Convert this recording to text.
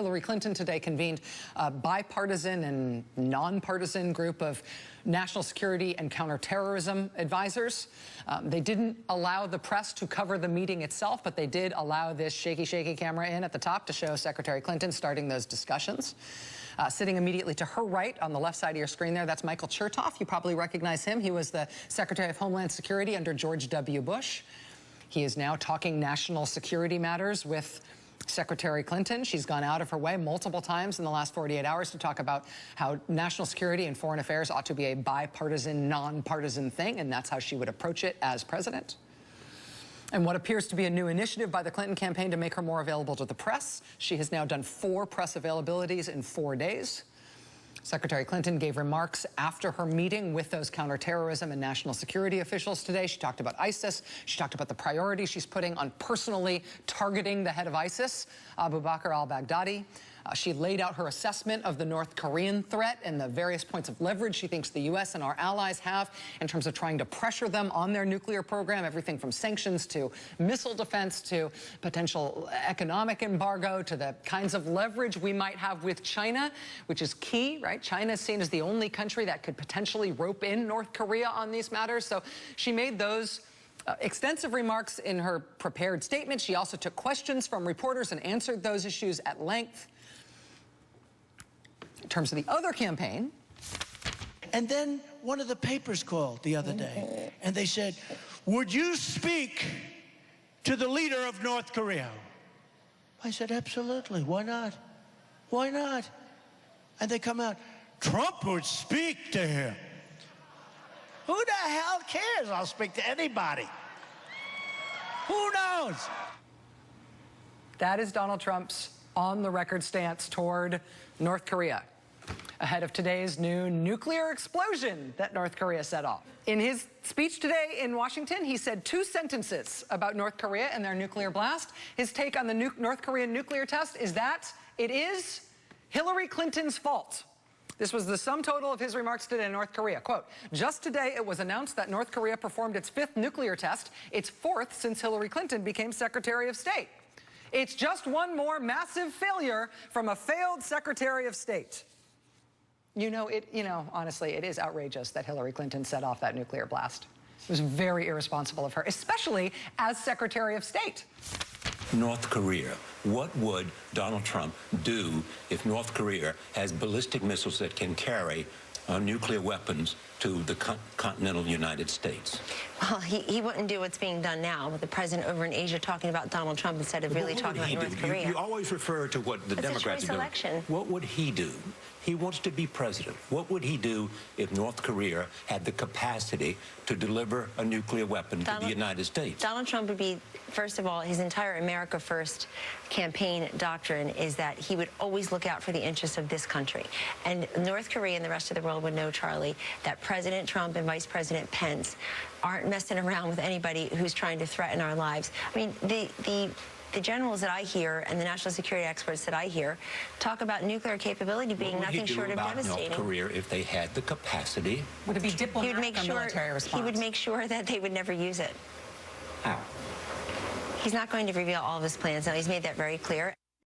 Hillary Clinton today convened a bipartisan and nonpartisan group of national security and counterterrorism advisors. They didn't allow the press to cover the meeting itself, but they did allow this shaky camera in at the top to show Secretary Clinton starting those discussions. Sitting immediately to her right on the left side of your screen there, that's Michael Chertoff. You probably recognize him. He was the Secretary of Homeland Security under George W. Bush. He is now talking national security matters with Secretary Clinton. She's gone out of her way multiple times in the last 48 hours to talk about how national security and foreign affairs ought to be a bipartisan, nonpartisan thing, and that's how she would approach it as president. And what appears to be a new initiative by the Clinton campaign to make her more available to the press. She has now done 4 press availabilities in 4 days. Secretary Clinton gave remarks after her meeting with those counterterrorism and national security officials today. She talked about ISIS. She talked about the priority she's putting on personally targeting the head of ISIS, Abu Bakr al-Baghdadi. She laid out her assessment of the North Korean threat and the various points of leverage she thinks the U.S. and our allies have in terms of trying to pressure them on their nuclear program, everything from sanctions to missile defense to potential economic embargo to the kinds of leverage we might have with China, which is key, right? China is seen as the only country that could potentially rope in North Korea on these matters. So she made those extensive remarks in her prepared statement. She also took questions from reporters and answered those issues at length. In terms of the other campaign. And then one of the papers called the other day, and they said, would you speak to the leader of North Korea? I said, absolutely. Why not? Why not? And they come out, Trump would speak to him. Who the hell cares? I'll speak to anybody. Who knows? That is Donald Trump's on-the-record stance toward North Korea, ahead of today's new nuclear explosion that North Korea set off. In his speech today in Washington, he said 2 sentences about North Korea and their nuclear blast. His take on the North Korean nuclear test is that it is Hillary Clinton's fault. This was the sum total of his remarks today in North Korea. Quote, just today it was announced that North Korea performed its 5th nuclear test, its 4th since Hillary Clinton became Secretary of State. It's just one more massive failure from a failed Secretary of State. Honestly, it is outrageous that Hillary Clinton set off that nuclear blast. It was very irresponsible of her, especially as Secretary of State. North Korea. What would Donald Trump do if North Korea has ballistic missiles that can carry nuclear weapons to the continental United States? Well, he wouldn't do what's being done now with the president over in Asia talking about Donald Trump instead of really talking about North Korea. You always refer to what the Democrats are doing. Election. What would he do? He wants to be president. What would he do if North Korea had the capacity to deliver a nuclear weapon to the United States? Donald Trump would be, first of all, his entire America First campaign doctrine is that he would always look out for the interests of this country. And North Korea and the rest of the world would know, Charlie, that President Trump and Vice President Pence aren't messing around with anybody who's trying to threaten our lives. I mean, the generals that I hear and the national security experts that I hear talk about nuclear capability being nothing short of devastating. North Korea if they had the capacity? Would it be diplomatic or military response? He would make sure that they would never use it. How? He's not going to reveal all of his plans now. He's made that very clear.